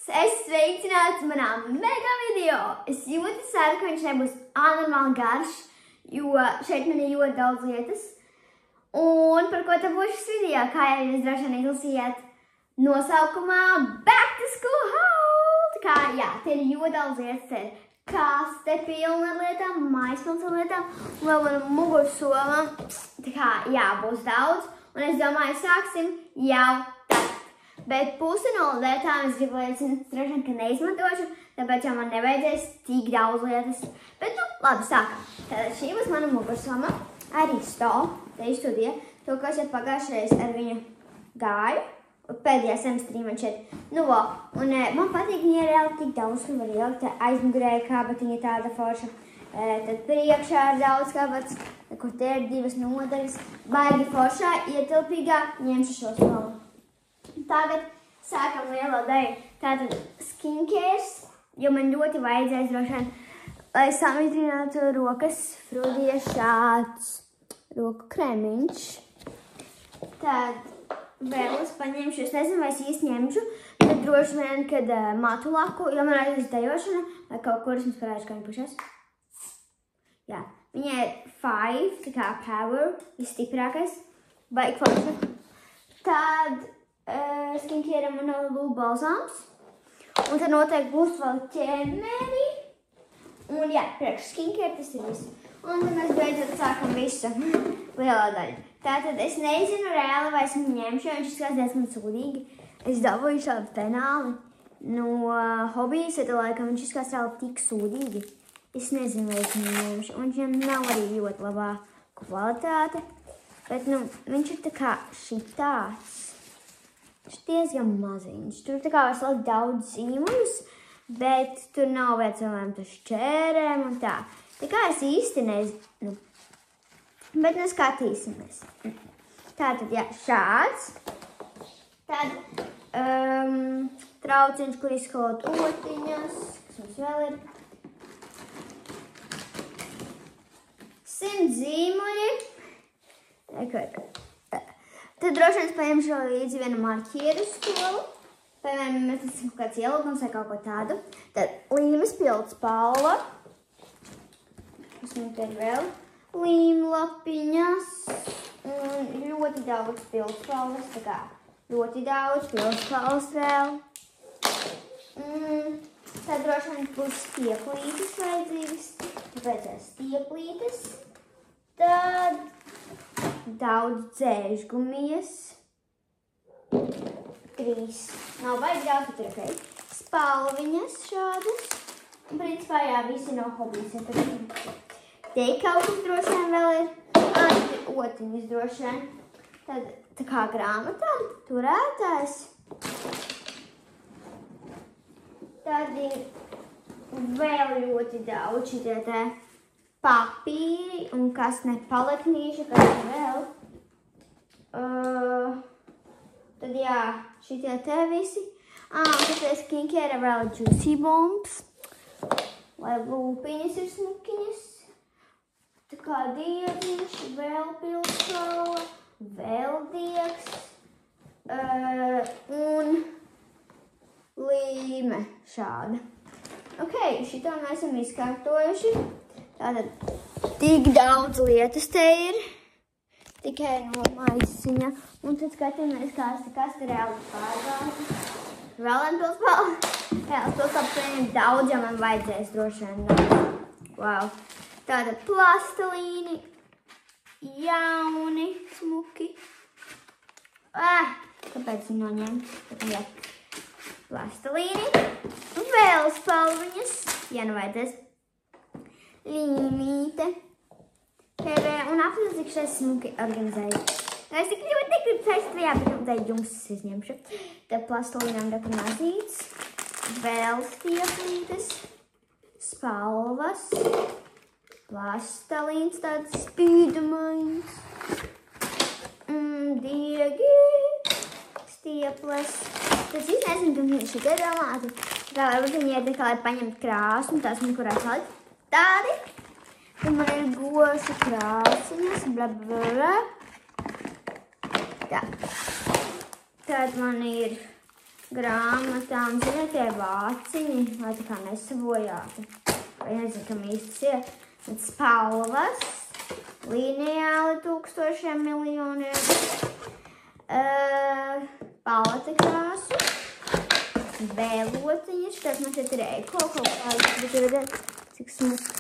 Es sveicināts manā mega video! Es ļoti ceru, ka viņš nebūs anormāli garš, jo šeit man ir ļoti daudz lietas. Un par ko te būs šis video? Kā jau jūs droši vien izlasījāt nosaukumā Back to School Haul! Tā kā, jā, te ir ļoti daudz lietas. Te ir kaste pilna ar lietām, mājas pilns ar lietām, un vēl man mugursoma. Tā kā, jā, būs daudz. Un es domāju, sāksim jau tagad. Bet pusi no lietām es gribu lietas, droši vien, ka neizmantošu, tāpēc jau man nevajadzēs tik daudz lietas. Bet, nu, labi, sākam. Tātad šī būs mana mugursoma, arī te izstudija. To, ko es jau pagājušreiz ar viņu gāju, pēdējā semestrī man šeit. Nu, vo, un man patīk viņa reāli tik daudz, ka var ielikt aizmugurēja kabatiņa tāda forša. Tad priekšā ir daudz kabats, kur te ir 2 nodaļas. Baigi foršā, ietilpīgā, ņemšu šo soli. Tagad sākam lielo daļu. Tātad skincares, jo man ļoti vajadzēs droši vien, lai samitrinātu rokas. Frudija šāds roku kremiņš. Tad vēl es paņemšu, es nezinu, vai es īsti ņemšu, bet droši vien, kad matu laku, jo man aizies dejošana, vai kaut kur es jums parādīšu, kā viņa pušas. Jā, viņai ir 5, tā kā power, visstiprākais, baigi forša. Tad skincare man ir lūk balzāms. Un tad noteikti būs vēl ķemeri. Un jā, priekš skincare tas ir viss. Un tad mēs beidzot sākam visu lielā daļu. Tātad es nezinu reāli, vai es viņu ņemšu, jo viņš izskatās diezgan sūdīgi. Es dabūju šādu penāli no hobijas, tad laikam viņš izskatās reāli tik sūdīgi. Es nezinu, vai es viņu ņemšu. Un viņam nav arī ļoti labā kvalitāte. Bet, nu, viņš ir tā kā šitāds. Viņš ir diezgan maziņš. Tur tā kā vairs liek daudz zīmuļus, bet tur nav vērts vēl šķērēm un tā. Tā kā es īsti nezinu. Bet nu skatīsimies. Tātad, jā, šāds. Tad trauciņš, kur izkolot otiņas, kas mums vēl ir. 100 zīmuļi. Tad droši vien es paņemšu līdzi vienu marķieru skolu. Piemēram, mēs esam kaut kāds ielūgums vai kaut ko tādu. Tad līmes pildspalva. Kas man te ir vēl? Līmlapiņas. Un ļoti daudz pildspalvas. Tā kā ļoti daudz pildspalvas vēl. Tad droši vien būs stieplītes vajadzīgas. Tāpēc ir stieplītes. Tad daudz dzēžgumijas. 3. Nav baigi daudz, bet ir ok. Spalviņas šādas. Un principā jā, visi no hobijas. Te kaut kas droši vien vēl ir. Otiņas droši vien. Tad tā kā grāmatā turētājs. Tad ir vēl ļoti daudz šitie te papīri un kas ne paletnīša, kas ir vēl. Tad jā, šitie te visi. Tad te skincare vēl juicy bombs. Lai lūpiņas ir smukiņas. Tā kā diedziņš, vēl pildspalva, vēl diegs. Un līme šāda. Ok, šitā mēs esam izkārtojuši. Tātad tik daudz lietas te ir. Tikai no maisiņa. Un tad skatāmies, kas te reāli pārgāja. Vēl viena pildspalva. Jā, pildspalva paņem daudz, jo man vajadzēs droši vien. Wow. Tātad plastelīni. Jauni, smuki. Kāpēc viņi noņemt? Jā. Plastelīni. Un vēl spalviņas. Jā, nu vajadzēs. Līmīte. TV un apstāstīt šeit smuki organizēju. Es tik ļoti negribu taisīt vajā, bet tad jums izņemšu. Tad plastelīnām ļoti mazīts. Vēl stieplītes. Spalvas. Plastelīns tāds spīdamaiņas. Diegi. Stieples. Tas īsti nezinu, ka viņi šitie domāti. Tā varbūt viņi iedek, lai paņemt krāsu un tās man kurās likt. Tādi. Tad man ir goši krāsiņas, blablabla. Tā. Tad man ir grāmatām, ziniet, tie vāciņi, lai tā kā nesabojāti. Vai nezinu, kam īstas ir. Bet spalvas, lineāli 1000 miljoniem, paleta krāsu, vēlotiņas, šeit man šeit ir eko kaut kādas, bet redzēt, cik smuks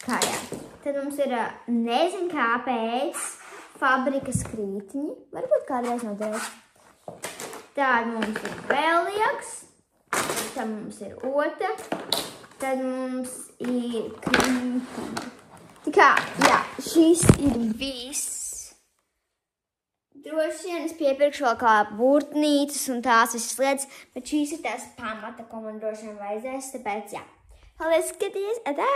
kājā. Tad mums ir, nezinu kāpēc, fabrikas krītiņi, varbūt kādreiz noderēs. Tad mums ir vēlieks, tad mums ir ota, tad mums ir krītiņi. Tā kā, jā, šis ir viss. Droši vien es piepirkšu vēl kā burtnīcas un tās visas lietas, bet šīs ir tās pamata, ko man droši vien vajadzēs, tāpēc jā. Paldies, skaties, atā!